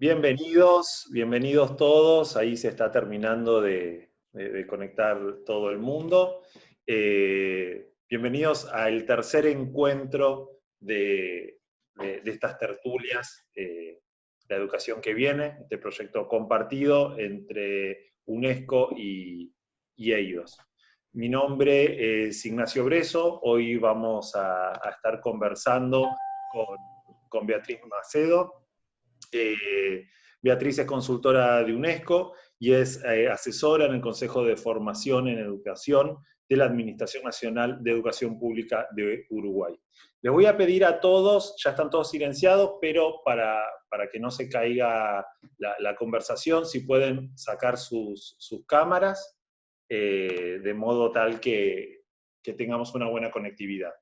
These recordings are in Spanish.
Bienvenidos todos. Ahí se está terminando de conectar todo el mundo. Bienvenidos al tercer encuentro de estas tertulias, La educación que viene, este proyecto compartido entre UNESCO y EIDOS. Mi nombre es Ignacio Breso. Hoy vamos a estar conversando con Beatriz Macedo. Beatriz es consultora de UNESCO y es asesora en el Consejo de Formación en Educación de la Administración Nacional de Educación Pública de Uruguay. Les voy a pedir a todos, ya están todos silenciados, pero para que no se caiga la conversación, si pueden sacar sus cámaras, de modo tal que tengamos una buena conectividad.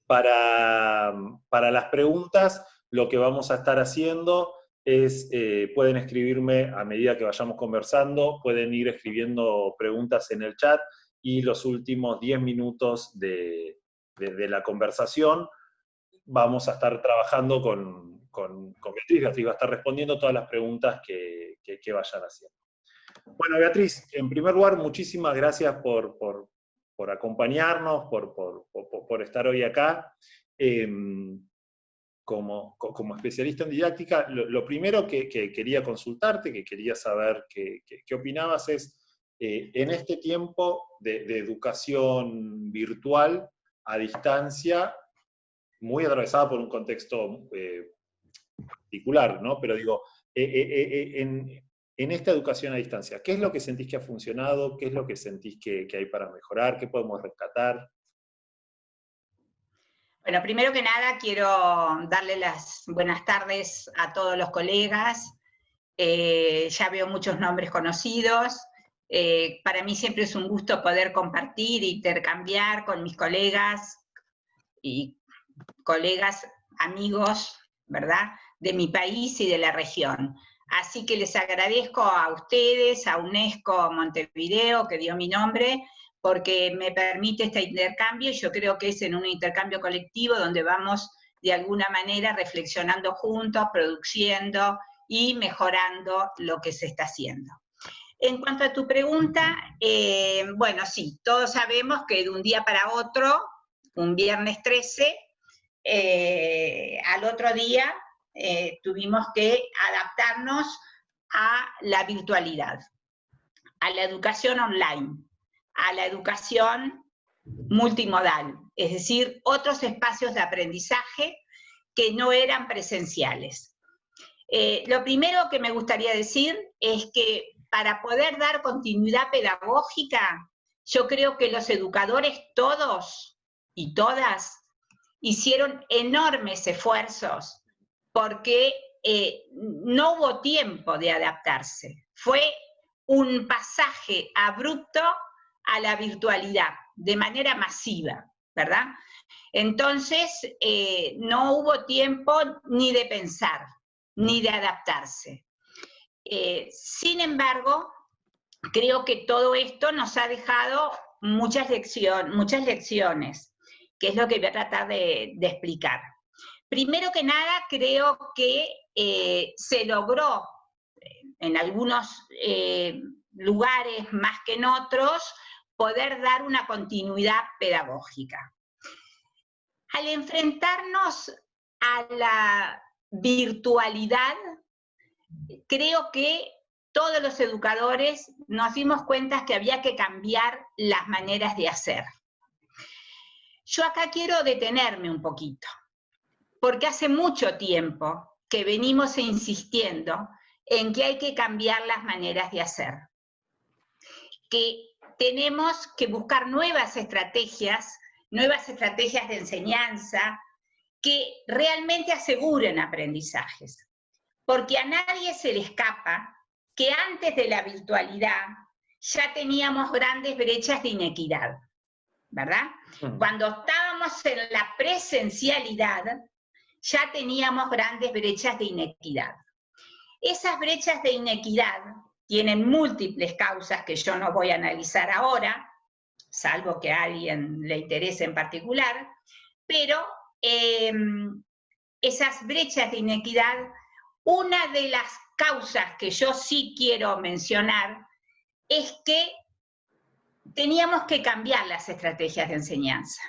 Para las preguntas, lo que vamos a estar haciendo es, pueden escribirme a medida que vayamos conversando, pueden ir escribiendo preguntas en el chat, y los últimos 10 minutos de la conversación vamos a estar trabajando con Beatriz. Beatriz va a estar respondiendo todas las preguntas que vayan haciendo. Bueno, Beatriz, en primer lugar, muchísimas gracias por acompañarnos, por estar hoy acá. Como especialista en didáctica, lo primero que quería consultarte, que quería saber qué opinabas es, en este tiempo de educación virtual a distancia, muy atravesada por un contexto particular, ¿no? Pero digo, en esta educación a distancia, ¿qué es lo que sentís que ha funcionado? ¿Qué es lo que sentís que hay para mejorar? ¿Qué podemos rescatar? Bueno, primero que nada quiero darle las buenas tardes a todos los colegas. Ya veo muchos nombres conocidos. Para mí siempre es un gusto poder compartir e intercambiar con mis colegas y colegas, amigos, ¿verdad?, de mi país y de la región. Así que les agradezco a ustedes, a UNESCO Montevideo, que dio mi nombre, porque me permite este intercambio, y yo creo que es en un intercambio colectivo donde vamos de alguna manera reflexionando juntos, produciendo y mejorando lo que se está haciendo. En cuanto a tu pregunta, bueno, sí, todos sabemos que de un día para otro, un viernes 13, al otro día tuvimos que adaptarnos a la virtualidad, a la educación online, a la educación multimodal, es decir, otros espacios de aprendizaje que no eran presenciales. Lo primero que me gustaría decir es que para poder dar continuidad pedagógica, yo creo que los educadores todos y todas hicieron enormes esfuerzos porque no hubo tiempo de adaptarse. Fue un pasaje abrupto a la virtualidad, de manera masiva, ¿verdad? Entonces, no hubo tiempo ni de pensar, ni de adaptarse. Sin embargo, creo que todo esto nos ha dejado muchas lecciones, que es lo que voy a tratar de explicar. Primero que nada, creo que se logró en algunos lugares más que en otros poder dar una continuidad pedagógica. Al enfrentarnos a la virtualidad, creo que todos los educadores nos dimos cuenta que había que cambiar las maneras de hacer. Yo acá quiero detenerme un poquito, porque hace mucho tiempo que venimos insistiendo en que hay que cambiar las maneras de hacer, que tenemos que buscar nuevas estrategias de enseñanza que realmente aseguren aprendizajes, porque a nadie se le escapa que antes de la virtualidad ya teníamos grandes brechas de inequidad, ¿verdad? Cuando estábamos en la presencialidad, ya teníamos grandes brechas de inequidad. Esas brechas de inequidad tienen múltiples causas que yo no voy a analizar ahora, salvo que a alguien le interese en particular, pero esas brechas de inequidad una de las causas que yo sí quiero mencionar es que teníamos que cambiar las estrategias de enseñanza.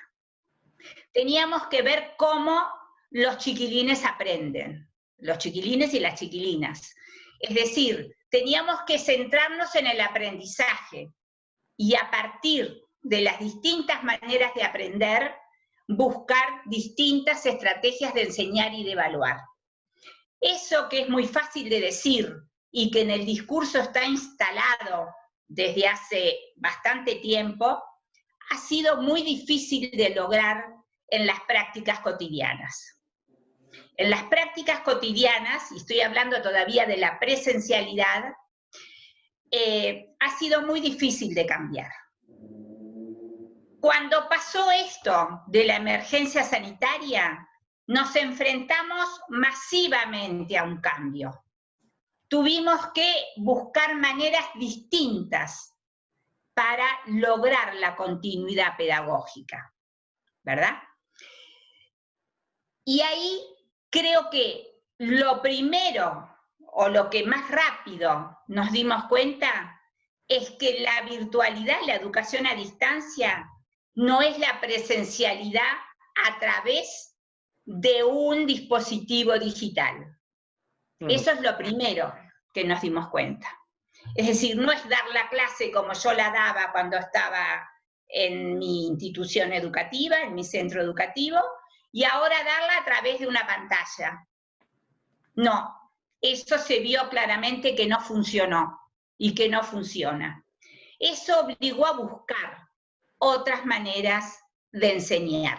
Teníamos que ver cómo los chiquilines aprenden, los chiquilines y las chiquilinas. Es decir, teníamos que centrarnos en el aprendizaje y a partir de las distintas maneras de aprender, buscar distintas estrategias de enseñar y de evaluar. Eso que es muy fácil de decir y que en el discurso está instalado desde hace bastante tiempo, ha sido muy difícil de lograr en las prácticas cotidianas. En las prácticas cotidianas, y estoy hablando todavía de la presencialidad, ha sido muy difícil de cambiar. Cuando pasó esto de la emergencia sanitaria, nos enfrentamos masivamente a un cambio. Tuvimos que buscar maneras distintas para lograr la continuidad pedagógica, ¿verdad? Y ahí creo que lo primero, o lo que más rápido nos dimos cuenta, es que la virtualidad, la educación a distancia, no es la presencialidad a través de un dispositivo digital. Eso es lo primero que nos dimos cuenta. Es decir, no es dar la clase como yo la daba cuando estaba en mi institución educativa, en mi centro educativo, y ahora darla a través de una pantalla. No, eso se vio claramente que no funcionó y que no funciona. Eso obligó a buscar otras maneras de enseñar.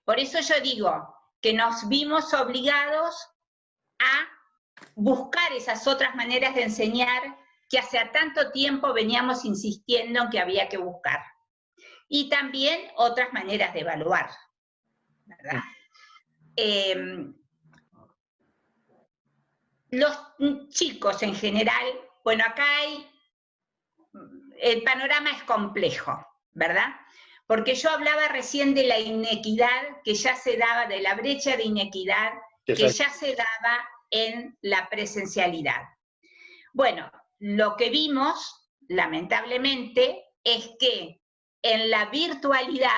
Por eso yo digo que nos vimos obligados a buscar esas otras maneras de enseñar que hace tanto tiempo veníamos insistiendo en que había que buscar. Y también otras maneras de evaluar, ¿verdad? Los chicos en general, bueno, acá el panorama es complejo, ¿verdad? Porque yo hablaba recién de la inequidad que ya se daba, de la brecha de inequidad que ya se daba en la presencialidad. Bueno, lo que vimos, lamentablemente, es que en la virtualidad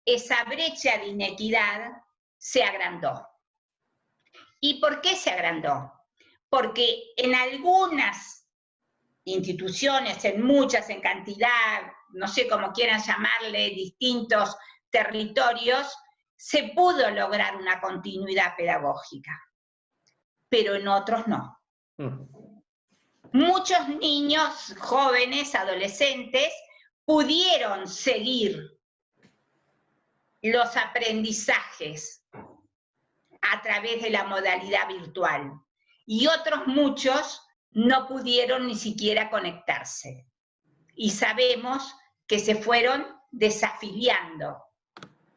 esa brecha de inequidad se agrandó. ¿Y por qué se agrandó? Porque en algunas instituciones, en muchas, en cantidad, no sé cómo quieran llamarle, distintos territorios, se pudo lograr una continuidad pedagógica, pero en otros no. Muchos niños, jóvenes, adolescentes, pudieron seguir los aprendizajes a través de la modalidad virtual, y otros muchos no pudieron ni siquiera conectarse. Y sabemos que se fueron desafiliando,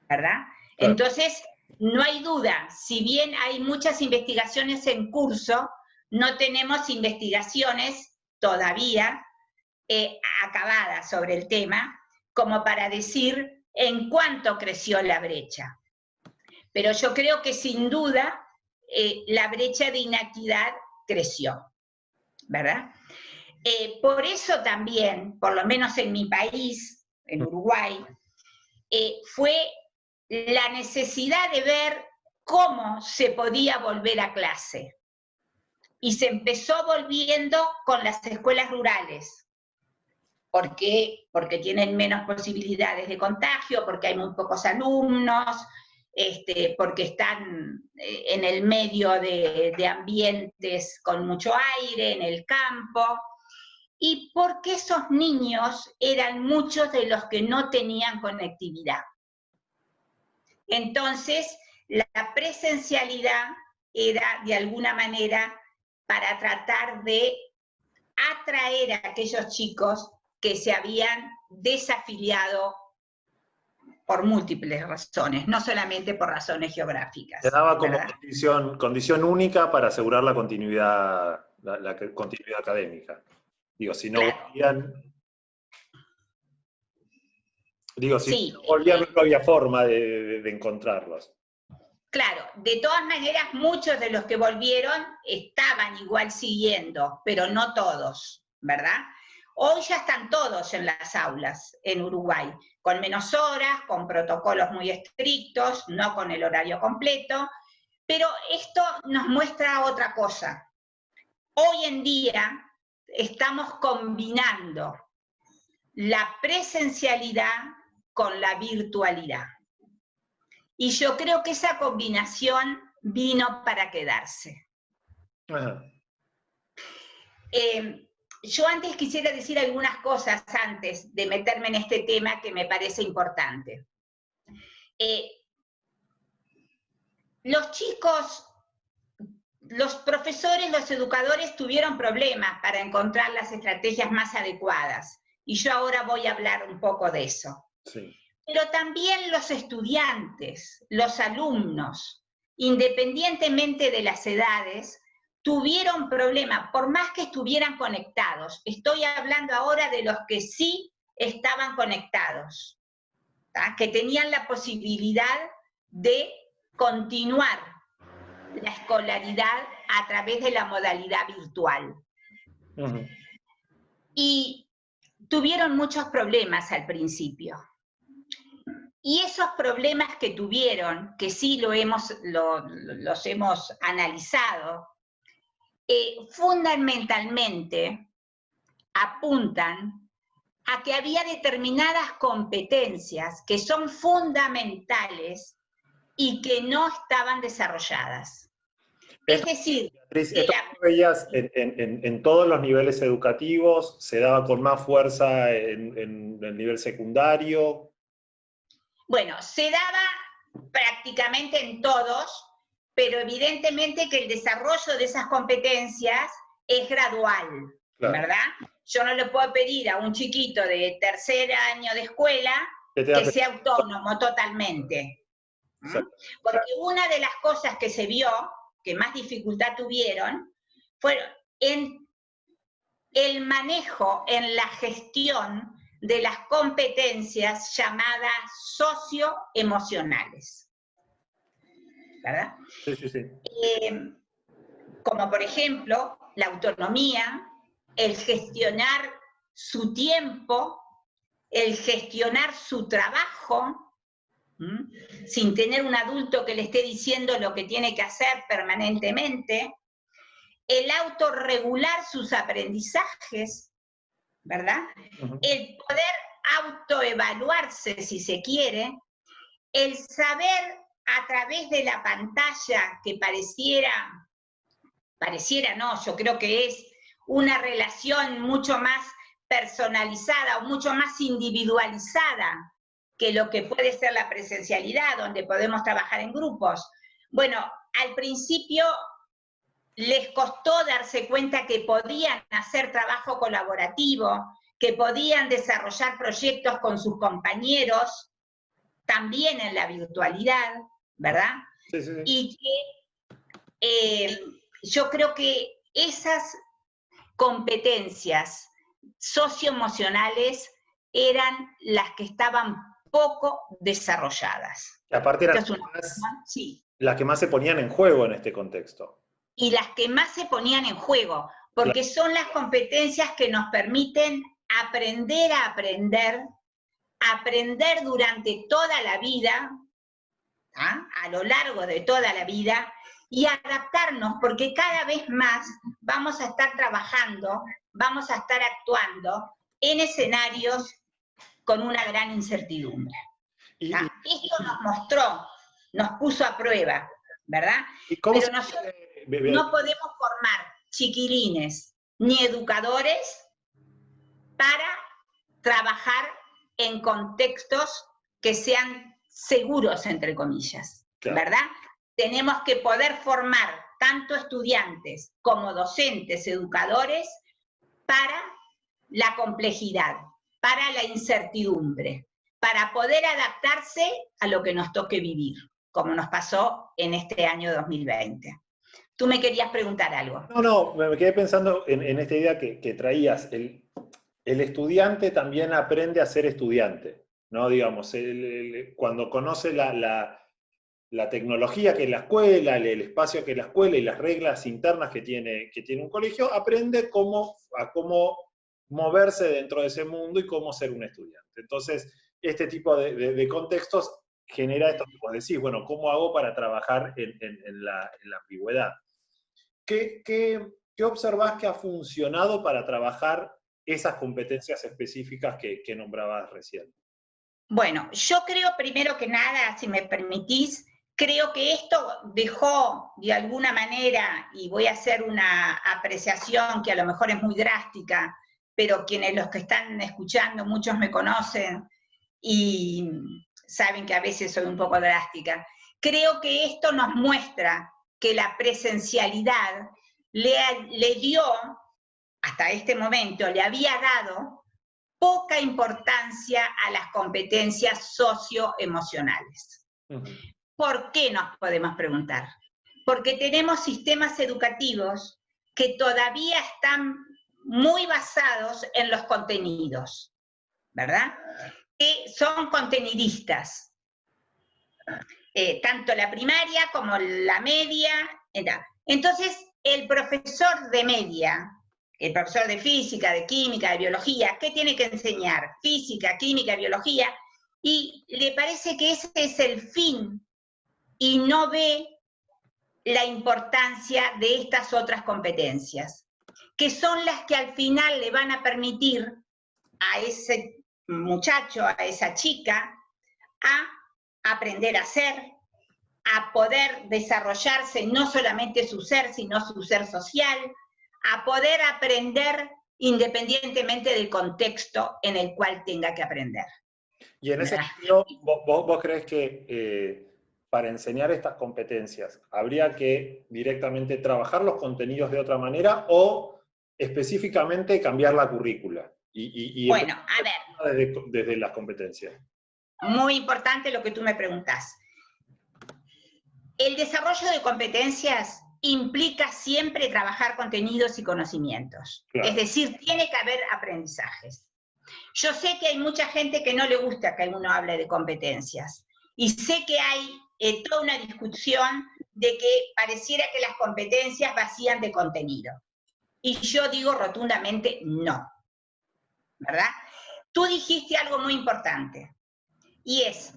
¿verdad? Entonces, no hay duda, si bien hay muchas investigaciones en curso, no tenemos investigaciones todavía acabadas sobre el tema, como para decir en cuánto creció la brecha. Pero yo creo que sin duda la brecha de inequidad creció, ¿verdad? Por eso también, por lo menos en mi país, en Uruguay, fue la necesidad de ver cómo se podía volver a clase. Y se empezó volviendo con las escuelas rurales. ¿Por qué? Porque tienen menos posibilidades de contagio, porque hay muy pocos alumnos, porque están en el medio de ambientes con mucho aire, en el campo, y porque esos niños eran muchos de los que no tenían conectividad. Entonces, la presencialidad era, de alguna manera, para tratar de atraer a aquellos chicos que se habían desafiliado por múltiples razones, no solamente por razones geográficas. Se daba como condición única para asegurar la continuidad, la continuidad académica. Digo, si no volvían... Digo, si no volvían, no había forma de encontrarlos. Claro, de todas maneras, muchos de los que volvieron estaban igual siguiendo, pero no todos, ¿verdad? Hoy ya están todos en las aulas en Uruguay, con menos horas, con protocolos muy estrictos, no con el horario completo, pero esto nos muestra otra cosa. Hoy en día estamos combinando la presencialidad con la virtualidad. Y yo creo que esa combinación vino para quedarse. Ajá. Yo antes quisiera decir algunas cosas antes de meterme en este tema que me parece importante. Los chicos, los profesores, los educadores tuvieron problemas para encontrar las estrategias más adecuadas. Y yo ahora voy a hablar un poco de eso. Sí. Pero también los estudiantes, los alumnos, independientemente de las edades, tuvieron problemas, por más que estuvieran conectados. Estoy hablando ahora de los que sí estaban conectados, ¿tá? Que tenían la posibilidad de continuar la escolaridad a través de la modalidad virtual. Uh-huh. Y tuvieron muchos problemas al principio. Y esos problemas que tuvieron, que sí los hemos analizado, fundamentalmente apuntan a que había determinadas competencias que son fundamentales y que no estaban desarrolladas. Es decir, Beatriz, esto que veías en todos los niveles educativos, ¿se daba con más fuerza en el nivel secundario? Bueno, se daba prácticamente en todos, pero evidentemente que el desarrollo de esas competencias es gradual, claro, ¿verdad? Yo no le puedo pedir a un chiquito de tercer año de escuela que sea autónomo totalmente. Porque una de las cosas que se vio, que más dificultad tuvieron, fueron en el manejo, en la gestión de las competencias llamadas socioemocionales, ¿verdad? Sí, sí, sí. Como por ejemplo, la autonomía, el gestionar su tiempo, el gestionar su trabajo, sin tener un adulto que le esté diciendo lo que tiene que hacer permanentemente, el autorregular sus aprendizajes, ¿verdad? Uh-huh. El poder autoevaluarse, si se quiere, el saber a través de la pantalla que pareciera no, yo creo que es una relación mucho más personalizada o mucho más individualizada que lo que puede ser la presencialidad, donde podemos trabajar en grupos. Bueno, al principio les costó darse cuenta que podían hacer trabajo colaborativo, que podían desarrollar proyectos con sus compañeros, también en la virtualidad, ¿verdad? Sí, sí, sí. Y que yo creo que esas competencias socioemocionales eran las que estaban poco desarrolladas. Aparte eran las que más se ponían en juego en este contexto. Y las que más se ponían en juego, porque claro, son las competencias que nos permiten aprender a aprender durante toda la vida, a lo largo de toda la vida, y adaptarnos, porque cada vez más vamos a estar trabajando, vamos a estar actuando en escenarios con una gran incertidumbre. Esto nos mostró, nos puso a prueba, ¿verdad? Pero nosotros no podemos formar chiquilines ni educadores para trabajar en contextos que sean seguros, entre comillas, claro, ¿verdad? Tenemos que poder formar tanto estudiantes como docentes, educadores, para la complejidad, para la incertidumbre, para poder adaptarse a lo que nos toque vivir, como nos pasó en este año 2020. Tú me querías preguntar algo. No, me quedé pensando en esta idea que traías. El estudiante también aprende a ser estudiante, ¿no? Digamos, cuando conoce la tecnología que es la escuela, el espacio que es la escuela y las reglas internas que tiene un colegio, aprende a cómo moverse dentro de ese mundo y cómo ser un estudiante. Entonces, este tipo de contextos genera esto que vos decís, bueno, ¿cómo hago para trabajar en la ambigüedad? ¿Qué observás que ha funcionado para trabajar esas competencias específicas que nombrabas recién? Bueno, yo creo primero que nada, si me permitís, creo que esto dejó de alguna manera, y voy a hacer una apreciación que a lo mejor es muy drástica, pero los que están escuchando, muchos me conocen y saben que a veces soy un poco drástica. Creo que esto nos muestra que la presencialidad le dio, hasta este momento, le había dado poca importancia a las competencias socioemocionales. ¿Por qué nos podemos preguntar? Porque tenemos sistemas educativos que todavía están muy basados en los contenidos, ¿verdad? Que son contenidistas, tanto la primaria como la media. Entonces, el profesor de media, el profesor de física, de química, de biología, ¿qué tiene que enseñar? Física, química, biología, y le parece que ese es el fin y no ve la importancia de estas otras competencias, que son las que al final le van a permitir a ese muchacho, a esa chica, a aprender a ser, a poder desarrollarse no solamente su ser, sino su ser social, a poder aprender independientemente del contexto en el cual tenga que aprender. Y en ese sentido, ¿vos crees que para enseñar estas competencias habría que directamente trabajar los contenidos de otra manera o específicamente cambiar la currícula? Bueno, a ver. Desde las competencias. Muy importante lo que tú me preguntás. El desarrollo de competencias implica siempre trabajar contenidos y conocimientos. Claro. Es decir, tiene que haber aprendizajes. Yo sé que hay mucha gente que no le gusta que uno hable de competencias. Y sé que hay toda una discusión de que pareciera que las competencias vacían de contenido. Y yo digo rotundamente no. ¿Verdad? Tú dijiste algo muy importante. Y es,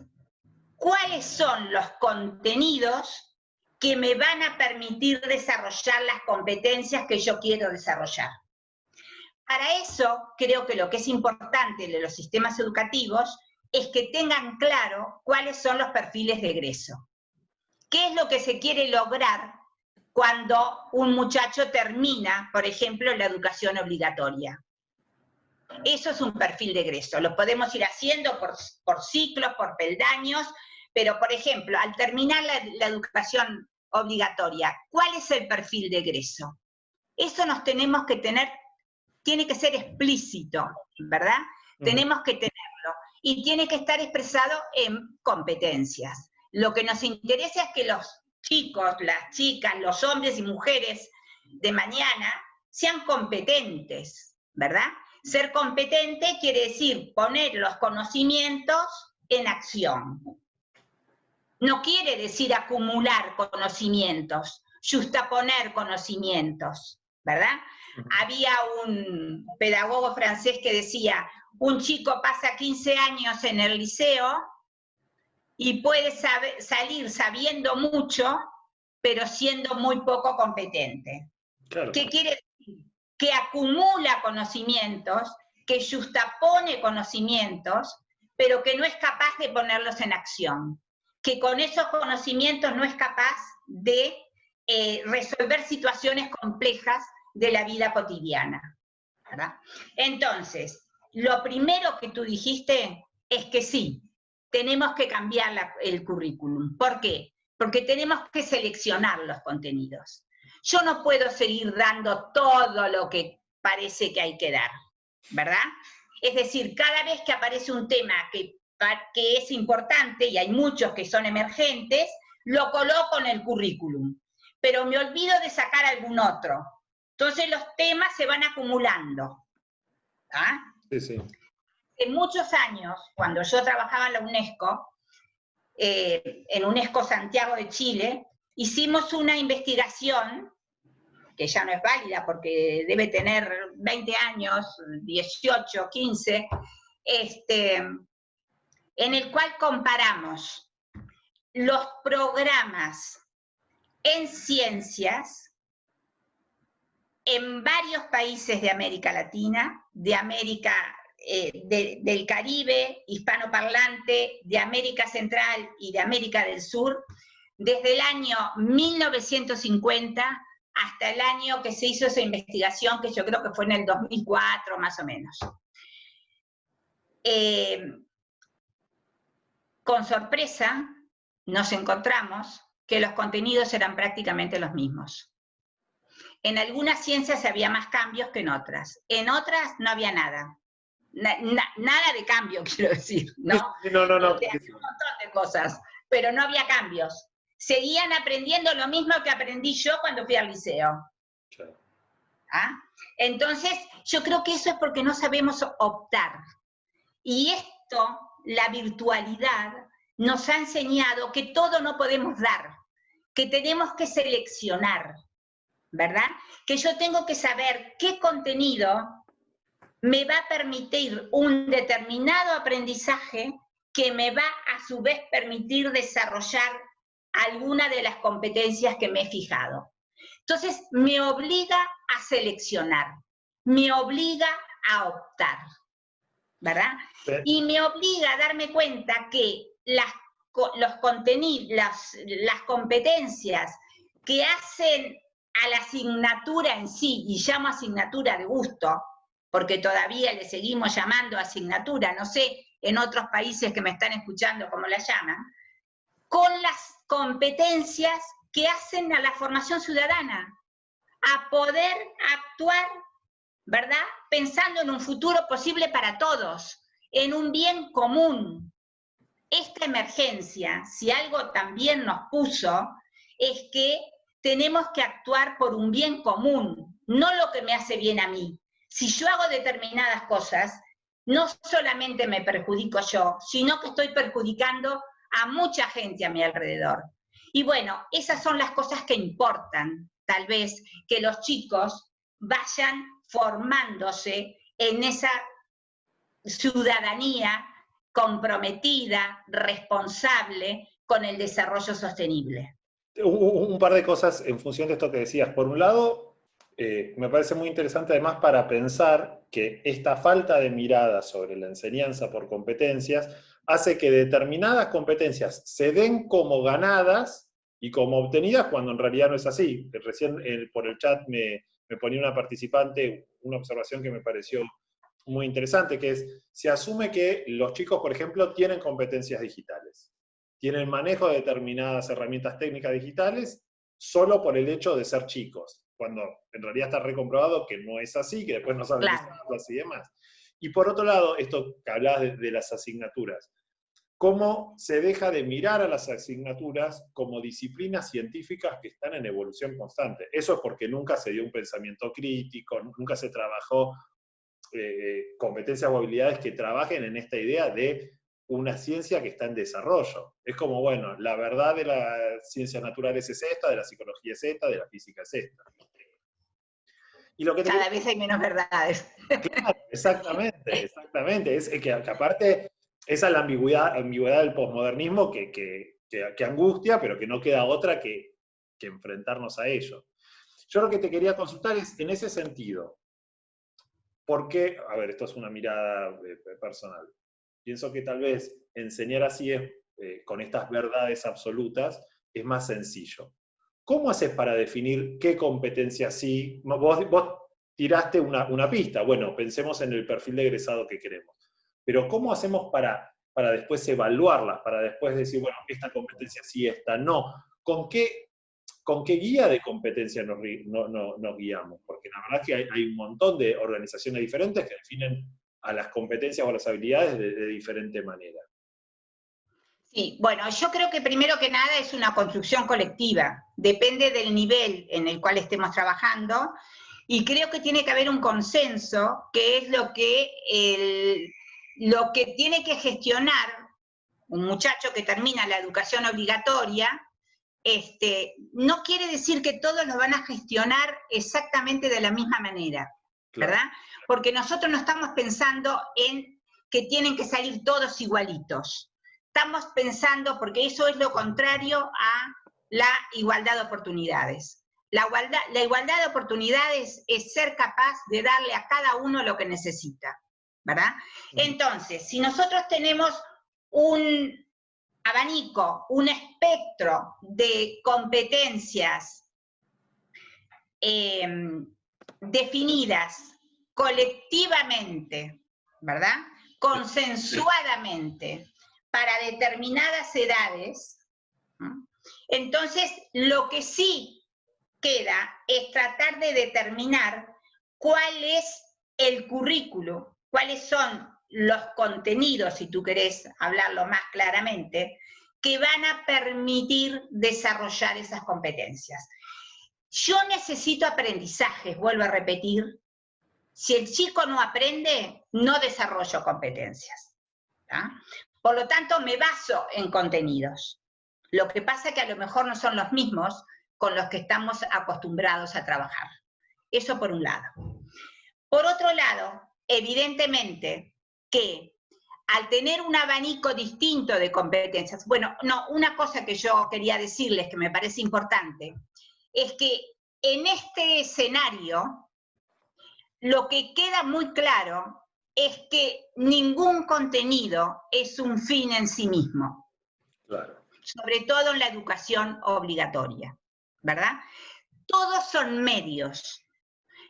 ¿cuáles son los contenidos que me van a permitir desarrollar las competencias que yo quiero desarrollar? Para eso, creo que lo que es importante de los sistemas educativos es que tengan claro cuáles son los perfiles de egreso. ¿Qué es lo que se quiere lograr cuando un muchacho termina, por ejemplo, la educación obligatoria? Eso es un perfil de egreso. Lo podemos ir haciendo por ciclos, por peldaños, pero, por ejemplo, al terminar la educación obligatoria, ¿cuál es el perfil de egreso? Eso nos tenemos que tener, tiene que ser explícito, ¿verdad? Tenemos que tenerlo. Y tiene que estar expresado en competencias. Lo que nos interesa es que los chicos, las chicas, los hombres y mujeres de mañana sean competentes, ¿verdad? Ser competente quiere decir poner los conocimientos en acción. No quiere decir acumular conocimientos, justaponer conocimientos, ¿verdad? Había un pedagogo francés que decía, un chico pasa 15 años en el liceo y puede salir sabiendo mucho, pero siendo muy poco competente. Claro. ¿Qué quiere decir? Que acumula conocimientos, que justapone conocimientos, pero que no es capaz de ponerlos en acción. Que con esos conocimientos no es capaz de resolver situaciones complejas de la vida cotidiana, ¿verdad? Entonces, lo primero que tú dijiste es que sí, tenemos que cambiar el currículum. ¿Por qué? Porque tenemos que seleccionar los contenidos. Yo no puedo seguir dando todo lo que parece que hay que dar, ¿verdad? Es decir, cada vez que aparece un tema que es importante, y hay muchos que son emergentes, lo coloco en el currículum, pero me olvido de sacar algún otro. Entonces los temas se van acumulando. ¿Ah? Sí, sí. En muchos años, cuando yo trabajaba en la UNESCO, en UNESCO Santiago de Chile, hicimos una investigación, que ya no es válida porque debe tener 20 años, 18, 15, en el cual comparamos los programas en ciencias en varios países de América Latina, de América del Caribe, hispanoparlante, de América Central y de América del Sur, desde el año 1950 hasta el año que se hizo esa investigación, que yo creo que fue en el 2004 más o menos. Con sorpresa nos encontramos que los contenidos eran prácticamente los mismos. En algunas ciencias había más cambios que en otras no había nada. Nada de cambio, quiero decir, ¿no? No. Un montón de cosas, pero no había cambios. Seguían aprendiendo lo mismo que aprendí yo cuando fui al liceo. Claro. ¿Ah? Entonces, yo creo que eso es porque no sabemos optar. Y esto, la virtualidad, nos ha enseñado que todo no podemos dar, que tenemos que seleccionar, ¿verdad? Que yo tengo que saber qué contenido me va a permitir un determinado aprendizaje que me va a su vez permitir desarrollar alguna de las competencias que me he fijado. Entonces, me obliga a seleccionar, me obliga a optar, ¿verdad? Sí. Y me obliga a darme cuenta que los contenidos, las competencias que hacen a la asignatura en sí, y llamo asignatura de gusto, porque todavía le seguimos llamando asignatura, no sé en otros países que me están escuchando cómo la llaman, con las competencias que hacen a la formación ciudadana, a poder actuar, ¿verdad? Pensando en un futuro posible para todos, en un bien común. Esta emergencia, si algo también nos puso, es que tenemos que actuar por un bien común, no lo que me hace bien a mí. Si yo hago determinadas cosas, no solamente me perjudico yo, sino que estoy perjudicando a mucha gente a mi alrededor. Y bueno, esas son las cosas que importan, tal vez, que los chicos vayan formándose en esa ciudadanía comprometida, responsable con el desarrollo sostenible. Un par de cosas en función de esto que decías. Por un lado, me parece muy interesante además para pensar que esta falta de mirada sobre la enseñanza por competencias hace que determinadas competencias se den como ganadas y como obtenidas cuando en realidad no es así. Recién por el chat me ponía una participante una observación que me pareció muy interesante, que es, se asume que los chicos, por ejemplo, tienen competencias digitales, tienen manejo de determinadas herramientas técnicas digitales solo por el hecho de ser chicos, cuando en realidad está recomprobado que no es así, que después no saben usarlas y demás. Y por otro lado, esto que hablabas de las asignaturas, cómo se deja de mirar a las asignaturas como disciplinas científicas que están en evolución constante. Eso es porque nunca se dio un pensamiento crítico, nunca se trabajó competencias o habilidades que trabajen en esta idea de una ciencia que está en desarrollo. Es como, bueno, la verdad de las ciencias naturales es esta, de la psicología es esta, de la física es esta. Y lo que cada vez hay menos verdades. Claro, exactamente. Es que aparte, esa es la ambigüedad del posmodernismo que angustia, pero que no queda otra que enfrentarnos a ello. Yo lo que te quería consultar es, en ese sentido, ¿por qué? A ver, esto es una mirada personal. Pienso que tal vez enseñar así con estas verdades absolutas es más sencillo. ¿Cómo haces para definir qué competencia sí? Vos tiraste una pista. Bueno, pensemos en el perfil de egresado que queremos. Pero ¿cómo hacemos para después evaluarlas? Para después decir, bueno, esta competencia sí, esta no. ¿Con qué guía de competencia nos guiamos? Porque la verdad es que hay un montón de organizaciones diferentes que definen a las competencias o a las habilidades de diferente manera. Sí, bueno, yo creo que primero que nada es una construcción colectiva. Depende del nivel en el cual estemos trabajando y creo que tiene que haber un consenso, que es lo que tiene que gestionar un muchacho que termina la educación obligatoria, no quiere decir que todos lo van a gestionar exactamente de la misma manera, ¿verdad? Claro. Porque nosotros no estamos pensando en que tienen que salir todos igualitos. Estamos pensando, porque eso es lo contrario a la igualdad de oportunidades. La igualdad de oportunidades es ser capaz de darle a cada uno lo que necesita, ¿verdad? Entonces, si nosotros tenemos un abanico, un espectro de competencias definidas colectivamente, ¿verdad? Consensuadamente para determinadas edades, ¿no? Entonces lo que sí queda es tratar de determinar cuál es el currículo, cuáles son los contenidos, si tú querés hablarlo más claramente, que van a permitir desarrollar esas competencias. Yo necesito aprendizajes, vuelvo a repetir. Si el chico no aprende, no desarrollo competencias, ¿tá? Por lo tanto, me baso en contenidos. Lo que pasa es que a lo mejor no son los mismos con los que estamos acostumbrados a trabajar. Eso por un lado. Por otro lado, evidentemente que al tener un abanico distinto de competencias, bueno, no, una cosa que yo quería decirles que me parece importante, es que en este escenario lo que queda muy claro es que ningún contenido es un fin en sí mismo. Claro. Sobre todo en la educación obligatoria, ¿verdad? Todos son medios.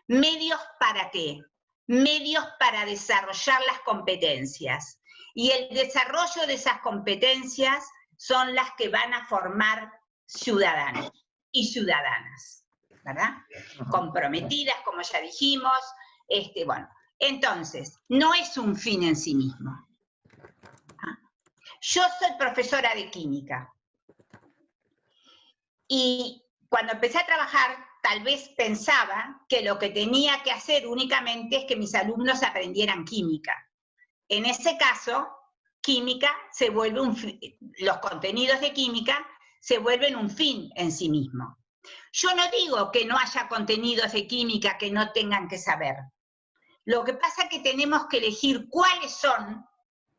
¿Medios para qué? Medios para desarrollar las competencias. Y el desarrollo de esas competencias son las que van a formar ciudadanos y ciudadanas, ¿verdad? Comprometidas, como ya dijimos. Bueno, entonces, no es un fin en sí mismo. Yo soy profesora de química. Y cuando empecé a trabajar, tal vez pensaba que lo que tenía que hacer únicamente es que mis alumnos aprendieran química. En ese caso, química se vuelve los contenidos de química se vuelven un fin en sí mismo. Yo no digo que no haya contenidos de química que no tengan que saber. Lo que pasa es que tenemos que elegir cuáles son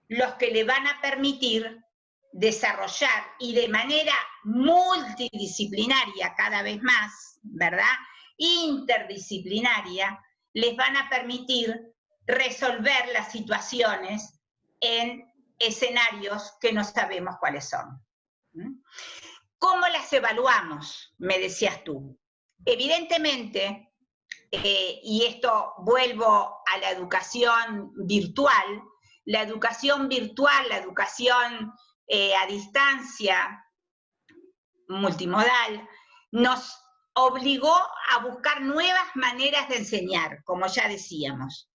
los que le van a permitir desarrollar y de manera multidisciplinaria cada vez más, ¿verdad? Interdisciplinaria, les van a permitir resolver las situaciones en escenarios que no sabemos cuáles son. ¿Cómo las evaluamos? Me decías tú. Evidentemente, y esto vuelvo a la educación virtual, la educación a distancia, multimodal, nos obligó a buscar nuevas maneras de enseñar, como ya decíamos.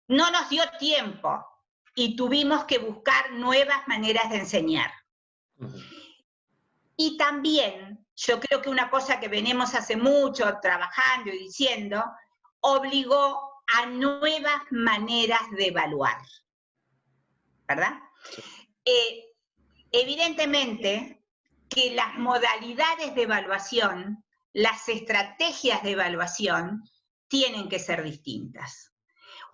No nos dio tiempo y tuvimos que buscar nuevas maneras de enseñar. Y también, yo creo que una cosa que venimos hace mucho trabajando y diciendo, obligó a nuevas maneras de evaluar, ¿verdad? Evidentemente que las modalidades de evaluación, las estrategias de evaluación, tienen que ser distintas.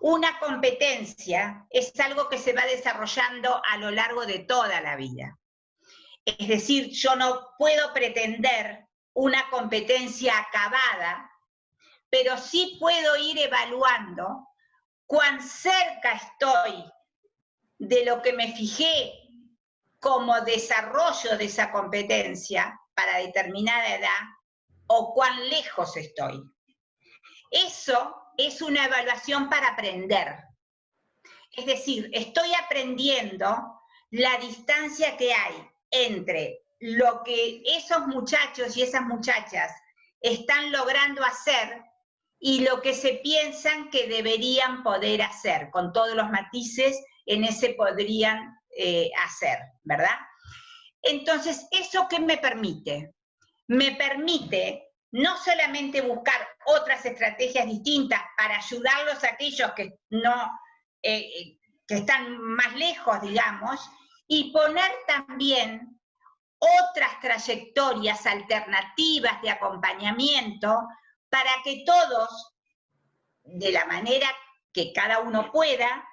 Una competencia es algo que se va desarrollando a lo largo de toda la vida. Es decir, yo no puedo pretender una competencia acabada, pero sí puedo ir evaluando cuán cerca estoy de lo que me fijé como desarrollo de esa competencia para determinada edad o cuán lejos estoy. Eso es una evaluación para aprender. Es decir, estoy aprendiendo la distancia que hay entre lo que esos muchachos y esas muchachas están logrando hacer y lo que se piensan que deberían poder hacer, con todos los matices en ese podrían hacer, ¿verdad? Entonces, ¿eso qué me permite? Me permite no solamente buscar otras estrategias distintas para ayudarlos a aquellos que no, que están más lejos, digamos, y poner también otras trayectorias alternativas de acompañamiento para que todos, de la manera que cada uno pueda,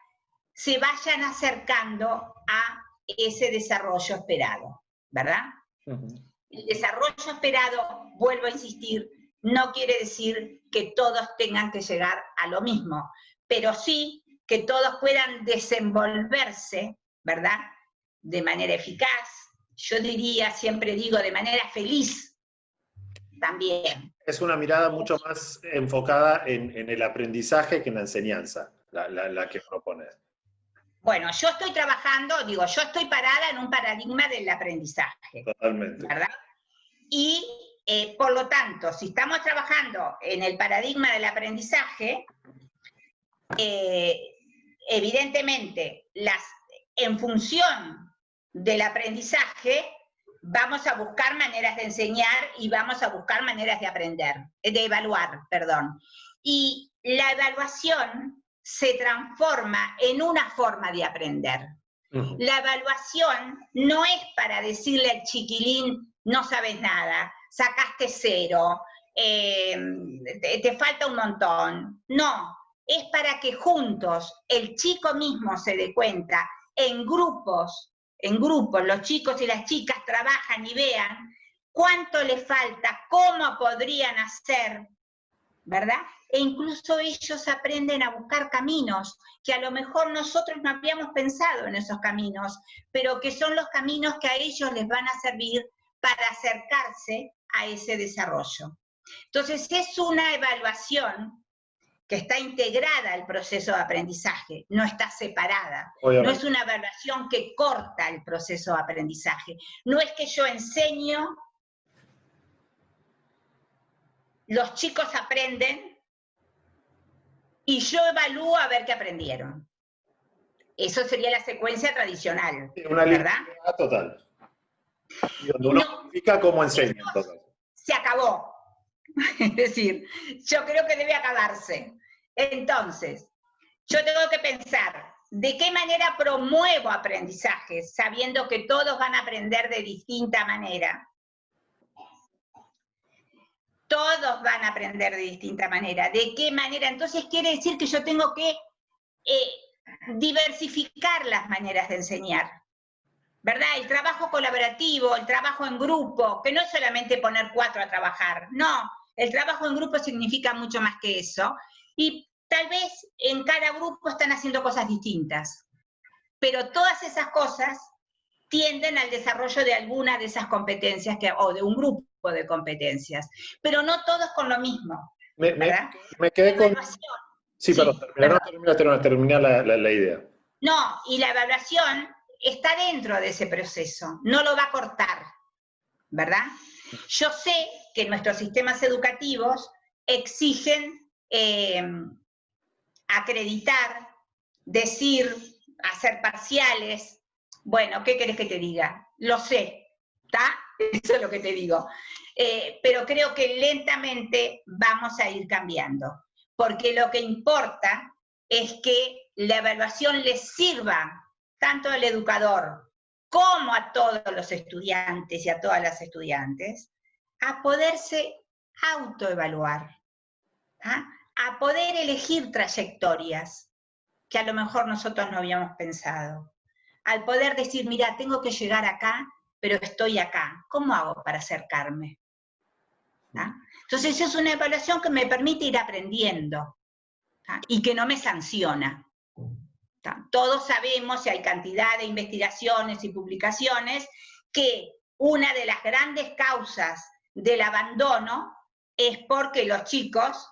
se vayan acercando a ese desarrollo esperado, ¿verdad? El desarrollo esperado, vuelvo a insistir, no quiere decir que todos tengan que llegar a lo mismo, pero sí que todos puedan desenvolverse, ¿verdad?, de manera eficaz, yo diría, siempre digo, de manera feliz también. Es una mirada mucho más enfocada en el aprendizaje que en la enseñanza, la que propones. Bueno, yo estoy trabajando, digo, yo estoy parada en un paradigma del aprendizaje. Totalmente. ¿Verdad? Y por lo tanto, si estamos trabajando en el paradigma del aprendizaje, evidentemente, en función del aprendizaje, vamos a buscar maneras de enseñar y vamos a buscar maneras de aprender, de evaluar, perdón. Y la evaluación se transforma en una forma de aprender. La evaluación no es para decirle al chiquilín, no sabes nada, sacaste 0, te falta un montón. No, es para que juntos el chico mismo se dé cuenta, en grupos, los chicos y las chicas trabajan y vean cuánto le falta, cómo podrían hacer, ¿verdad? E incluso ellos aprenden a buscar caminos que a lo mejor nosotros no habíamos pensado en esos caminos, pero que son los caminos que a ellos les van a servir para acercarse a ese desarrollo. Entonces es una evaluación que está integrada al proceso de aprendizaje, no está separada. Obviamente. No es una evaluación que corta el proceso de aprendizaje. No es que yo enseño, los chicos aprenden, y yo evalúo a ver qué aprendieron. Eso sería la secuencia tradicional, una ¿verdad? Total. Y donde uno explica cómo enseña. Se acabó. Es decir, yo creo que debe acabarse. Entonces, yo tengo que pensar, ¿de qué manera promuevo aprendizaje, sabiendo que todos van a aprender de distinta manera? Todos van a aprender de distinta manera. ¿De qué manera? Entonces quiere decir que yo tengo que diversificar las maneras de enseñar, ¿verdad? El trabajo colaborativo, el trabajo en grupo, que no es solamente poner 4 a trabajar, no, el trabajo en grupo significa mucho más que eso, y tal vez en cada grupo están haciendo cosas distintas, pero todas esas cosas tienden al desarrollo de alguna de esas competencias, o de un grupo de competencias, pero no todos con lo mismo, ¿verdad? Me quedé con... Sí, perdón, termina la idea. No, y la evaluación está dentro de ese proceso, no lo va a cortar, ¿verdad? Yo sé que nuestros sistemas educativos exigen acreditar, decir, hacer parciales. Bueno, ¿qué querés que te diga? Lo sé, ¿está? Eso es lo que te digo. Pero creo que lentamente vamos a ir cambiando, porque lo que importa es que la evaluación le sirva tanto al educador como a todos los estudiantes y a todas las estudiantes a poderse autoevaluar, ¿ah? A poder elegir trayectorias que a lo mejor nosotros no habíamos pensado, al poder decir, mira, tengo que llegar acá, pero estoy acá, ¿cómo hago para acercarme? ¿Ah? Entonces es una evaluación que me permite ir aprendiendo, ¿ah? Y que no me sanciona. ¿Ah? Todos sabemos, y hay cantidad de investigaciones y publicaciones, que una de las grandes causas del abandono es porque los chicos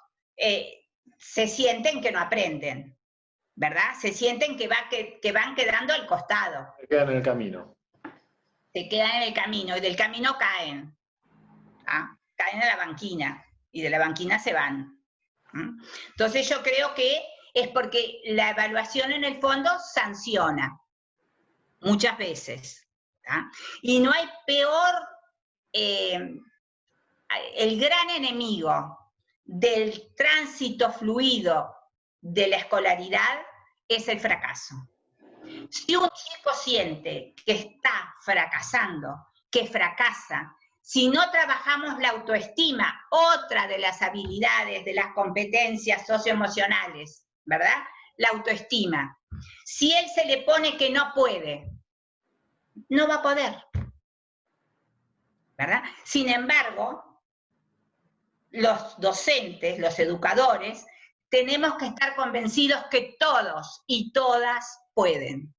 se sienten que no aprenden, ¿verdad? Se sienten que van quedando al costado. Se quedan en el camino. Se quedan en el camino, y del camino caen. ¿Ah? Caen a la banquina, y de la banquina se van. Entonces yo creo que es porque la evaluación en el fondo sanciona, muchas veces. ¿Ah? Y no hay peor, el gran enemigo del tránsito fluido de la escolaridad es el fracaso. Si un chico siente que está fracasando, que fracasa, si no trabajamos la autoestima, otra de las habilidades, de las competencias socioemocionales, ¿verdad? La autoestima. Si él se le pone que no puede, no va a poder, ¿verdad? Sin embargo, los docentes, los educadores, tenemos que estar convencidos que todos y todas pueden.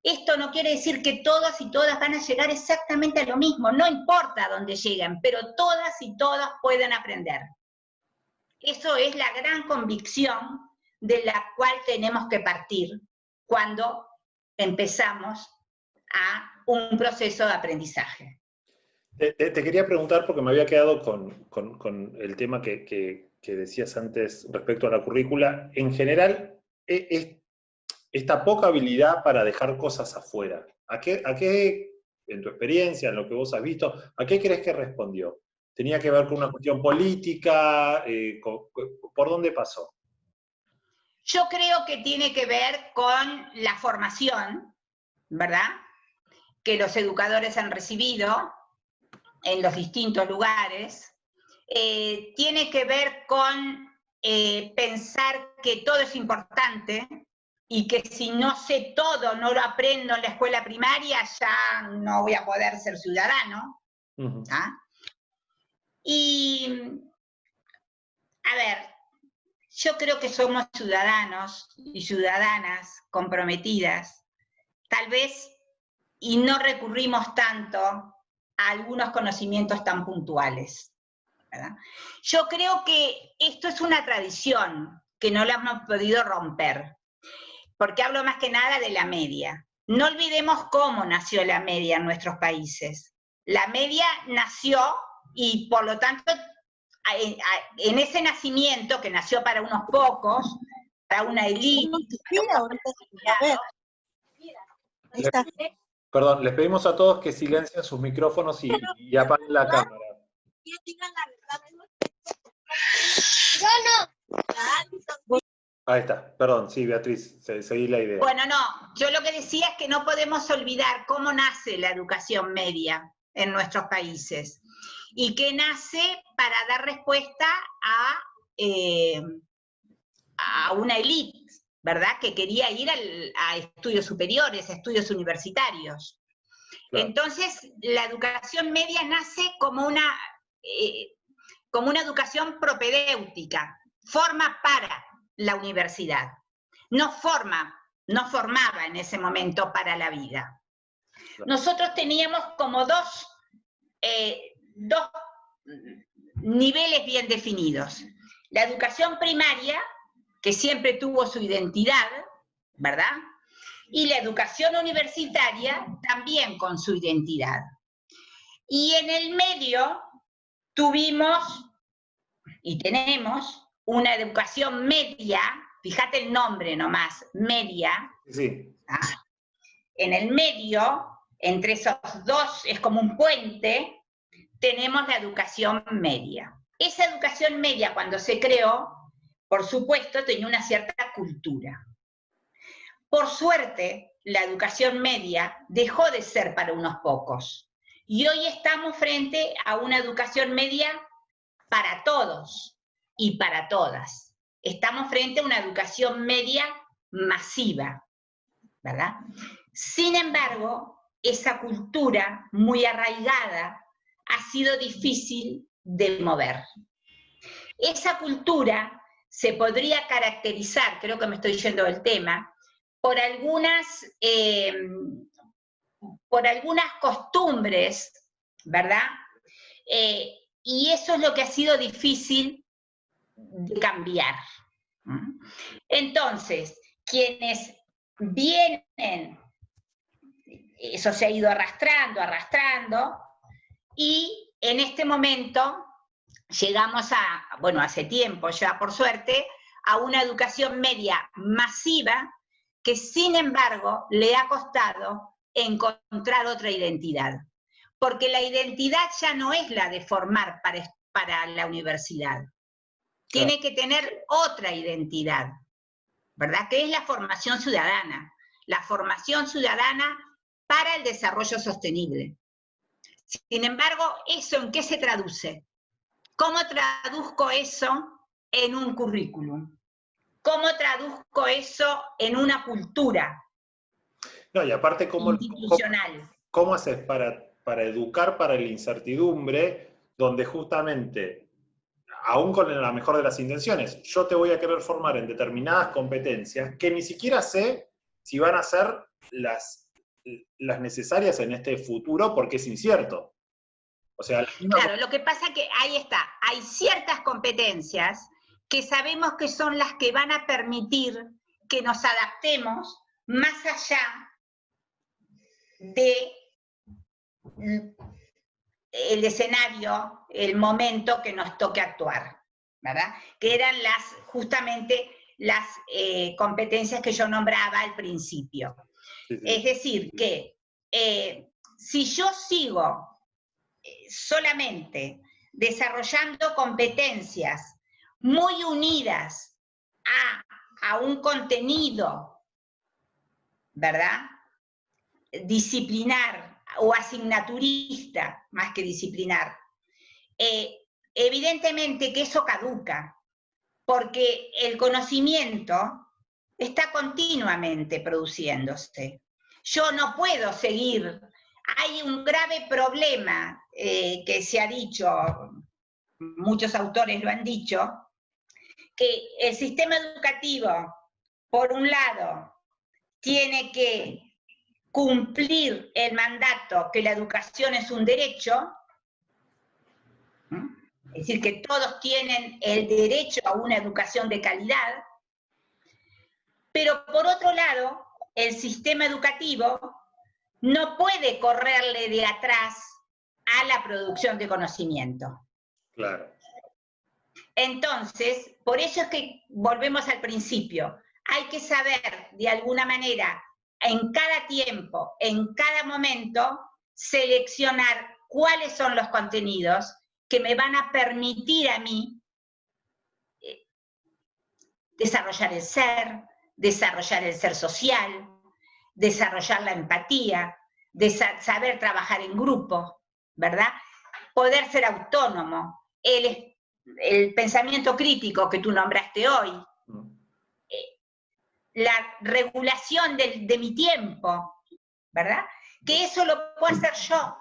Esto no quiere decir que todos y todas van a llegar exactamente a lo mismo, no importa dónde lleguen, pero todas y todas pueden aprender. Eso es la gran convicción de la cual tenemos que partir cuando empezamos a un proceso de aprendizaje. Te quería preguntar, porque me había quedado con el tema que decías antes respecto a la currícula. En general, esta poca habilidad para dejar cosas afuera, ¿a qué, en tu experiencia, en lo que vos has visto, a qué crees que respondió? ¿Tenía que ver con una cuestión política? ¿Por dónde pasó? Yo creo que tiene que ver con la formación, ¿verdad?, que los educadores han recibido en los distintos lugares. Tiene que ver con pensar que todo es importante y que si no sé todo, no lo aprendo en la escuela primaria, ya no voy a poder ser ciudadano. ¿Ah? Y, a ver, yo creo que somos ciudadanos y ciudadanas comprometidas, tal vez, y no recurrimos tanto a algunos conocimientos tan puntuales, ¿verdad? Yo creo que esto es una tradición que no la hemos podido romper, porque hablo más que nada de la media. No olvidemos cómo nació la media en nuestros países. La media nació y por lo tanto en ese nacimiento, que nació para unos pocos, para una élite, Perdón, les pedimos a todos que silencien sus micrófonos y apaguen la cámara. Yo no. Ahí está, perdón, sí, Beatriz, seguí la idea. Bueno, no, yo lo que decía es que no podemos olvidar cómo nace la educación media en nuestros países y que nace para dar respuesta a una élite, ¿verdad?, que quería ir a estudios superiores, a estudios universitarios. Claro. Entonces, la educación media nace como una educación propedéutica, forma para la universidad, no formaba en ese momento para la vida. Claro. Nosotros teníamos como dos niveles bien definidos. La educación primaria, que siempre tuvo su identidad, ¿verdad?, y la educación universitaria también con su identidad. Y en el medio tuvimos y tenemos una educación media, fíjate el nombre nomás, media. Sí. ¿Ah? En el medio, entre esos dos, es como un puente, tenemos la educación media. Esa educación media, cuando se creó, por supuesto, tenía una cierta cultura. Por suerte, la educación media dejó de ser para unos pocos. Y hoy estamos frente a una educación media para todos y para todas. Estamos frente a una educación media masiva, ¿verdad? Sin embargo, esa cultura muy arraigada ha sido difícil de mover. Esa cultura se podría caracterizar, creo que me estoy yendo del tema, por algunas costumbres, ¿verdad? Y eso es lo que ha sido difícil de cambiar. Entonces, quienes vienen, eso se ha ido arrastrando, y en este momento llegamos bueno, hace tiempo ya por suerte, a una educación media masiva que sin embargo le ha costado encontrar otra identidad. Porque la identidad ya no es la de formar para la universidad. Tiene que tener otra identidad. ¿verdad? Que es la formación ciudadana para el desarrollo sostenible. Sin embargo, ¿eso en qué se traduce? ¿Cómo traduzco eso en un currículum? ¿Cómo traduzco eso en una cultura No, y aparte, institucional? ¿cómo haces para educar para la incertidumbre, donde justamente, aún con la mejor de las intenciones, yo te voy a querer formar en determinadas competencias que ni siquiera sé si van a ser las necesarias en este futuro porque es incierto? O sea, claro, lo que pasa que ahí está, hay ciertas competencias que sabemos que son las que van a permitir que nos adaptemos más allá de el escenario, el momento que nos toque actuar, ¿verdad? Que eran justamente las competencias que yo nombraba al principio. Sí, sí. Es decir, que si yo sigo solamente desarrollando competencias muy unidas a un contenido, ¿verdad? Disciplinar o asignaturista, más que disciplinar. Evidentemente que eso caduca, porque el conocimiento está continuamente produciéndose. Yo no puedo seguir. Hay un grave problema que se ha dicho, muchos autores lo han dicho, que el sistema educativo, por un lado, tiene que cumplir el mandato que la educación es un derecho, es decir, que todos tienen el derecho a una educación de calidad, pero por otro lado, el sistema educativo no puede correrle de atrás a la producción de conocimiento. Claro. Entonces, por eso es que volvemos al principio, hay que saber de alguna manera en cada tiempo, en cada momento, seleccionar cuáles son los contenidos que me van a permitir a mí desarrollar el ser social, desarrollar la empatía, saber trabajar en grupo, ¿verdad? Poder ser autónomo, el pensamiento crítico que tú nombraste hoy, la regulación de mi tiempo, ¿verdad? Que eso lo puedo hacer yo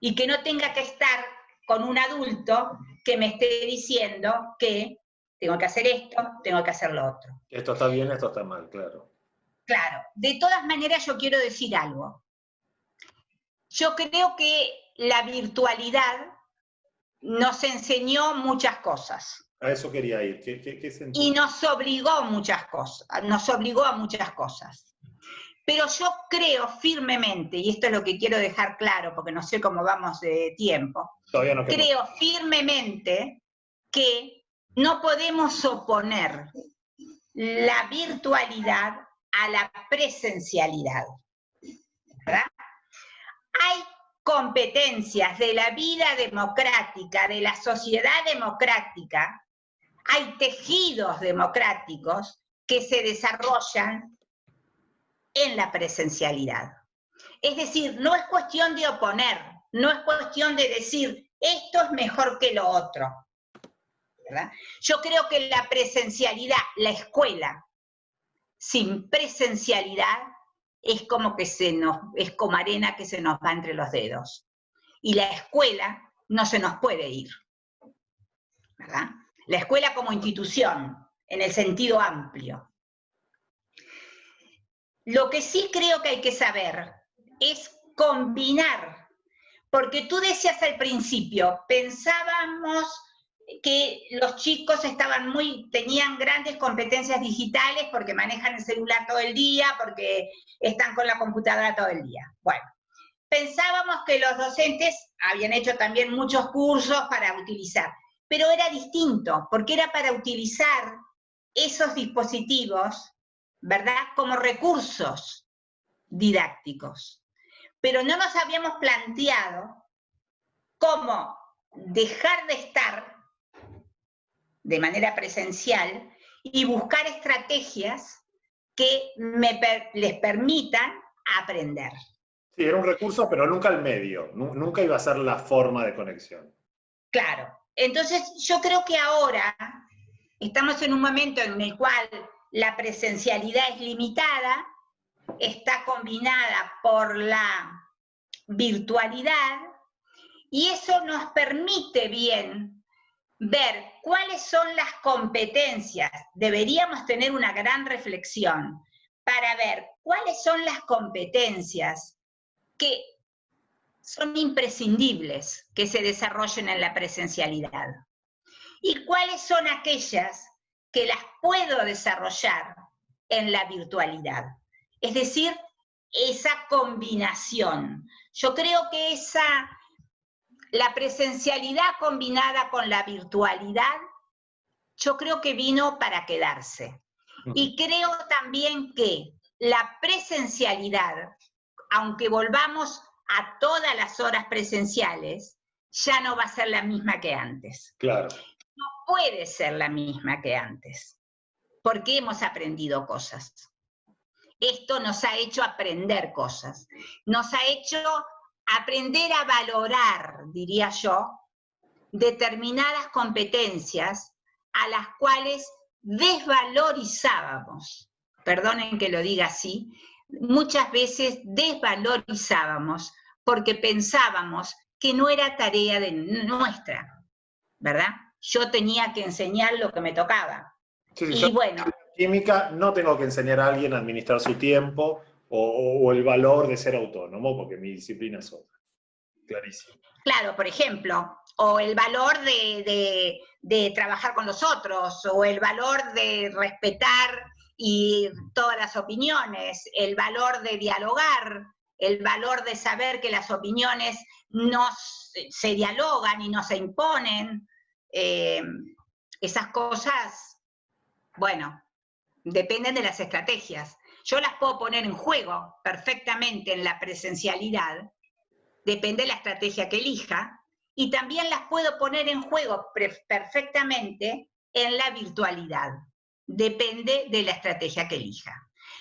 y que no tenga que estar con un adulto que me esté diciendo que tengo que hacer esto, tengo que hacer lo otro. Esto está bien, esto está mal, claro. Claro, de todas maneras yo quiero decir algo. Yo creo que la virtualidad nos enseñó muchas cosas. A eso quería ir. ¿Qué sentido? Y nos obligó a muchas cosas. Pero yo creo firmemente, y esto es lo que quiero dejar claro, porque no sé cómo vamos de tiempo, todavía no creo firmemente que no podemos oponer la virtualidad a la presencialidad, ¿verdad? Hay competencias de la vida democrática, de la sociedad democrática, hay tejidos democráticos que se desarrollan en la presencialidad. Es decir, no es cuestión de oponer, no es cuestión de decir, esto es mejor que lo otro, ¿verdad? Yo creo que la presencialidad, la escuela, sin presencialidad, es como arena que se nos va entre los dedos. Y la escuela no se nos puede ir, ¿verdad? La escuela como institución, en el sentido amplio. Lo que sí creo que hay que saber es combinar, porque tú decías al principio, pensábamos que los chicos tenían grandes competencias digitales porque manejan el celular todo el día, porque están con la computadora todo el día. Bueno, pensábamos que los docentes habían hecho también muchos cursos para utilizar, pero era distinto, porque era para utilizar esos dispositivos, ¿verdad?, como recursos didácticos. Pero no nos habíamos planteado cómo dejar de estar de manera presencial y buscar estrategias que les permitan aprender. Sí, era un recurso, pero nunca el medio, nunca iba a ser la forma de conexión. Claro, entonces yo creo que ahora estamos en un momento en el cual la presencialidad es limitada, está combinada por la virtualidad, y eso nos permite bien ver cuáles son las competencias. Deberíamos tener una gran reflexión para ver cuáles son las competencias que son imprescindibles que se desarrollen en la presencialidad y cuáles son aquellas que las puedo desarrollar en la virtualidad. Es decir, esa combinación. Yo creo que la presencialidad combinada con la virtualidad, yo creo que vino para quedarse. Y creo también que la presencialidad, aunque volvamos a todas las horas presenciales, ya no va a ser la misma que antes. Claro. No puede ser la misma que antes, porque hemos aprendido cosas. Esto nos ha hecho aprender cosas, nos ha hecho aprender a valorar, diría yo, determinadas competencias a las cuales desvalorizábamos, perdonen que lo diga así, muchas veces desvalorizábamos porque pensábamos que no era tarea nuestra, ¿verdad? Yo tenía que enseñar lo que me tocaba. Sí, y bueno, química, no tengo que enseñar a alguien a administrar su tiempo o el valor de ser autónomo, porque mi disciplina es otra. Clarísimo. Claro, por ejemplo, o el valor de trabajar con los otros, o el valor de respetar y todas las opiniones, el valor de dialogar, el valor de saber que las opiniones no se dialogan y no se imponen. Esas cosas, bueno, dependen de las estrategias. Yo las puedo poner en juego perfectamente en la presencialidad, depende de la estrategia que elija, y también las puedo poner en juego perfectamente en la virtualidad. Depende de la estrategia que elija.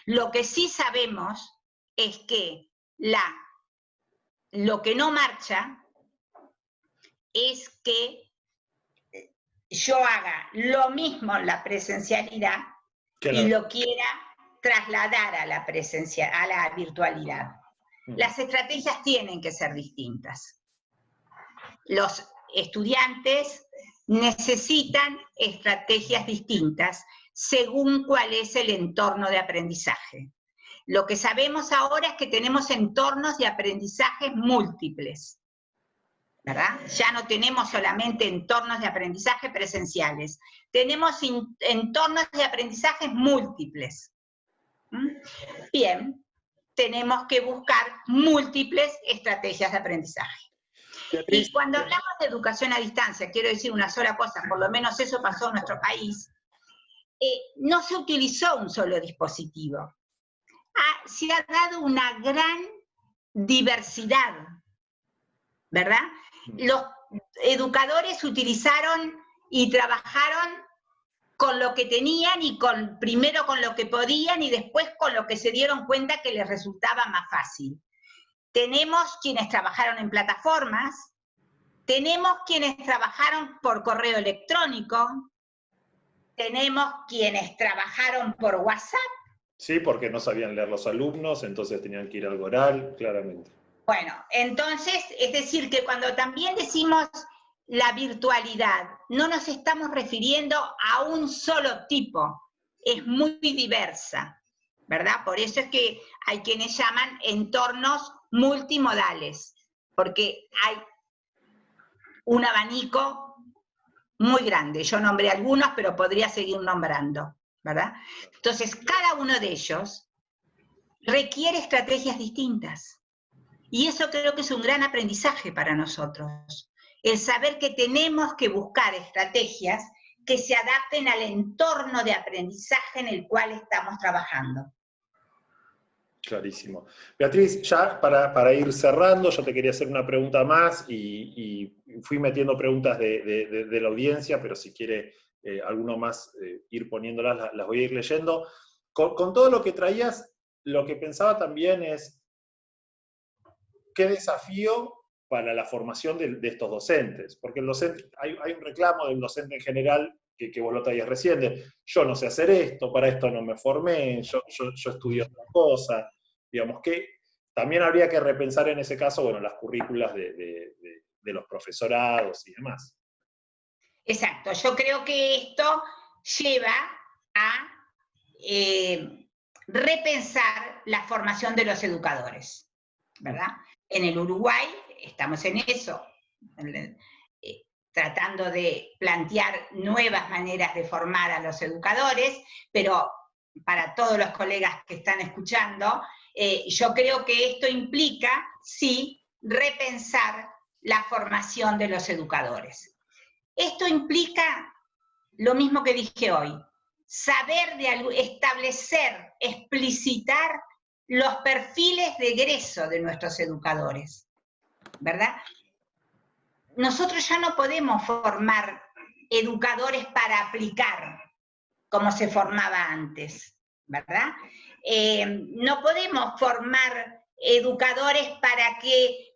Lo que sí sabemos es que lo que no marcha es que yo haga lo mismo en la presencialidad y lo quiera trasladar a la virtualidad. Las estrategias tienen que ser distintas. Los estudiantes necesitan estrategias distintas según cuál es el entorno de aprendizaje. Lo que sabemos ahora es que tenemos entornos de aprendizaje múltiples, ¿verdad? Ya no tenemos solamente entornos de aprendizaje presenciales, tenemos entornos de aprendizaje múltiples. Bien, tenemos que buscar múltiples estrategias de aprendizaje. Y cuando hablamos de educación a distancia, quiero decir una sola cosa, por lo menos eso pasó en nuestro país, no se utilizó un solo dispositivo. Se ha dado una gran diversidad, ¿verdad? Los educadores utilizaron y trabajaron con lo que tenían y primero con lo que podían y después con lo que se dieron cuenta que les resultaba más fácil. Tenemos quienes trabajaron en plataformas, tenemos quienes trabajaron por correo electrónico, tenemos quienes trabajaron por WhatsApp. Sí, porque no sabían leer los alumnos, entonces tenían que ir al oral, claramente. Bueno, entonces, es decir, que cuando también decimos la virtualidad, no nos estamos refiriendo a un solo tipo, es muy diversa, ¿verdad? Por eso es que hay quienes llaman entornos multimodales, porque hay un abanico muy grande. Yo nombré algunos, pero podría seguir nombrando, ¿verdad? Entonces, cada uno de ellos requiere estrategias distintas. Y eso creo que es un gran aprendizaje para nosotros. El saber que tenemos que buscar estrategias que se adapten al entorno de aprendizaje en el cual estamos trabajando. Clarísimo. Beatriz, ya para ir cerrando, yo te quería hacer una pregunta más y fui metiendo preguntas de la audiencia, pero si quiere alguno más ir poniéndolas, las voy a ir leyendo. con todo lo que traías, lo que pensaba también es qué desafío para la formación de estos docentes, porque el docente, hay un reclamo del docente en general, que vos lo traías recién, de yo no sé hacer esto, para esto no me formé, yo estudié otra cosa, digamos que también habría que repensar en ese caso, bueno, las currículas de los profesorados y demás. Exacto, yo creo que esto lleva a repensar la formación de los educadores, ¿verdad? En el Uruguay estamos en eso, tratando de plantear nuevas maneras de formar a los educadores, pero para todos los colegas que están escuchando, yo creo que esto implica, sí, repensar la formación de los educadores. Esto implica lo mismo que dije hoy, saber establecer, explicitar los perfiles de egreso de nuestros educadores, ¿verdad? Nosotros ya no podemos formar educadores para aplicar como se formaba antes, ¿verdad? No podemos formar educadores para que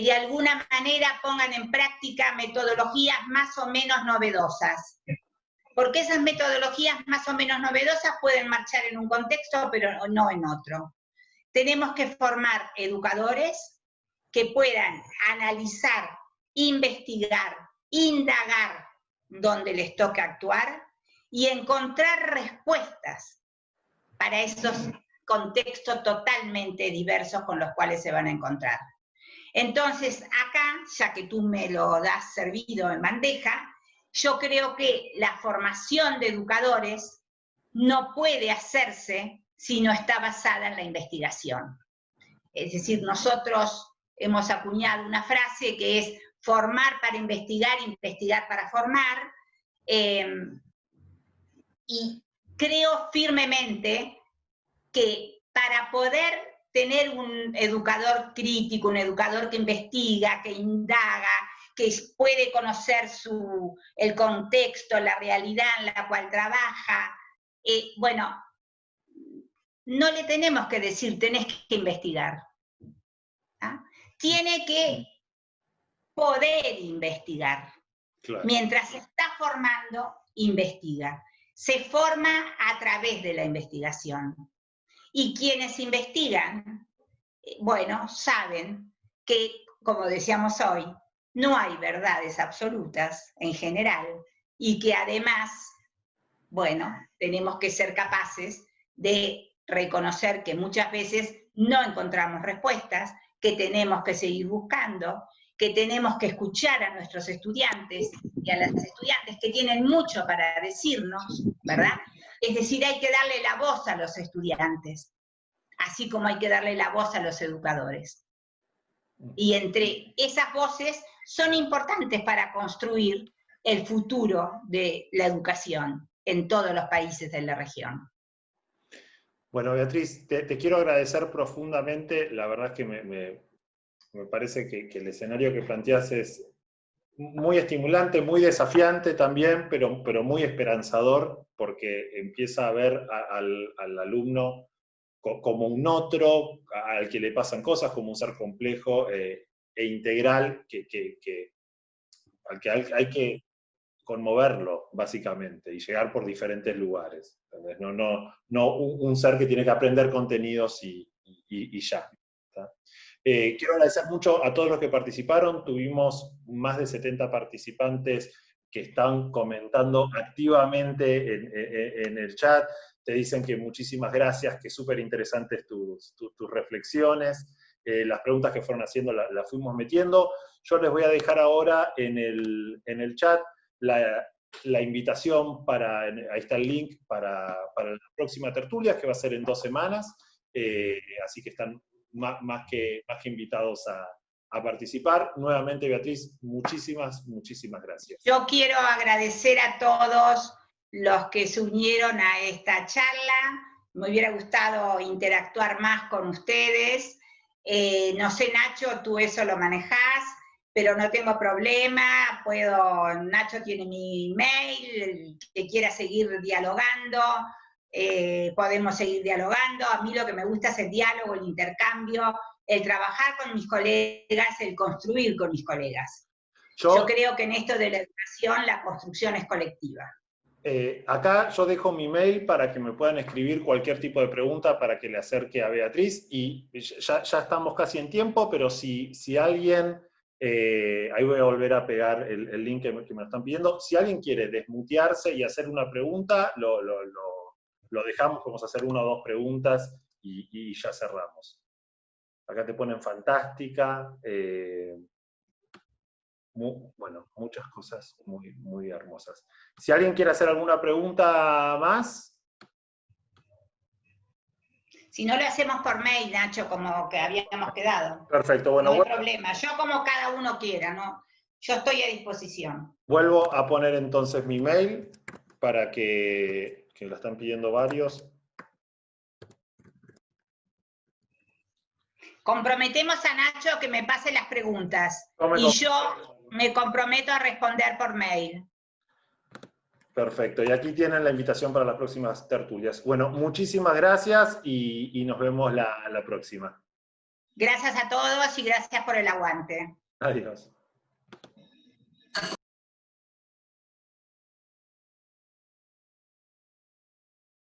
de alguna manera pongan en práctica metodologías más o menos novedosas, porque esas metodologías más o menos novedosas pueden marchar en un contexto, pero no en otro. Tenemos que formar educadores que puedan analizar, investigar, indagar donde les toca actuar y encontrar respuestas para esos contextos totalmente diversos con los cuales se van a encontrar. Entonces, acá, ya que tú me lo das servido en bandeja, yo creo que la formación de educadores no puede hacerse si no está basada en la investigación. Es decir, nosotros hemos acuñado una frase que es formar para investigar, investigar para formar, y creo firmemente que para poder tener un educador crítico, un educador que investiga, que indaga, que puede conocer el contexto, la realidad en la cual trabaja, bueno, no le tenemos que decir, tenés que investigar. ¿Ah? Tiene que poder investigar. Claro. Mientras se está formando, investiga. Se forma a través de la investigación. Y quienes investigan, bueno, saben que, como decíamos hoy, no hay verdades absolutas en general y que además, bueno, tenemos que ser capaces de reconocer que muchas veces no encontramos respuestas, que tenemos que seguir buscando, que tenemos que escuchar a nuestros estudiantes y a las estudiantes que tienen mucho para decirnos, ¿verdad? Es decir, hay que darle la voz a los estudiantes, así como hay que darle la voz a los educadores. Y entre esas voces son importantes para construir el futuro de la educación en todos los países de la región. Bueno, Beatriz, te quiero agradecer profundamente. La verdad es que me parece que el escenario que planteas es muy estimulante, muy desafiante también, pero muy esperanzador, porque empieza a ver al alumno como un otro, al que le pasan cosas, como un ser complejo e integral, al que hay que conmoverlo, básicamente, y llegar por diferentes lugares. No un ser que tiene que aprender contenidos y ya. Quiero agradecer mucho a todos los que participaron. Tuvimos más de 70 participantes que están comentando activamente en el chat. Te dicen que muchísimas gracias, que súper interesantes tus reflexiones. Las preguntas que fueron haciendo las fuimos metiendo. Yo les voy a dejar ahora en el chat la invitación ahí está el link para la próxima tertulia, que va a ser en 2 semanas. Así que están más que invitados a participar. Nuevamente, Beatriz, muchísimas gracias. Yo quiero agradecer a todos los que se unieron a esta charla. Me hubiera gustado interactuar más con ustedes. No sé, Nacho, tú eso lo manejás, pero no tengo problema. Nacho tiene mi email, el que quiera seguir dialogando. podemos seguir dialogando. A mí lo que me gusta es el diálogo, el intercambio, el trabajar con mis colegas, el construir con mis colegas. Yo creo que en esto de la educación la construcción es colectiva. Acá yo dejo mi mail para que me puedan escribir cualquier tipo de pregunta para que le acerque a Beatriz, y ya estamos casi en tiempo, pero si alguien, ahí voy a volver a pegar el link que me están pidiendo, si alguien quiere desmutearse y hacer una pregunta, lo dejamos, vamos a hacer una o dos preguntas y ya cerramos. Acá te ponen fantástica, bueno, muchas cosas muy, muy hermosas. Si alguien quiere hacer alguna pregunta más. Si no, lo hacemos por mail, Nacho, como que habíamos quedado. Perfecto, bueno. No hay problema, yo como cada uno quiera, ¿no? Yo estoy a disposición. Vuelvo a poner entonces mi mail para que lo están pidiendo varios. Comprometemos a Nacho que me pase las preguntas y yo me comprometo a responder por mail. Perfecto, y aquí tienen la invitación para las próximas tertulias. Bueno, muchísimas gracias y nos vemos la próxima. Gracias a todos y gracias por el aguante. Adiós.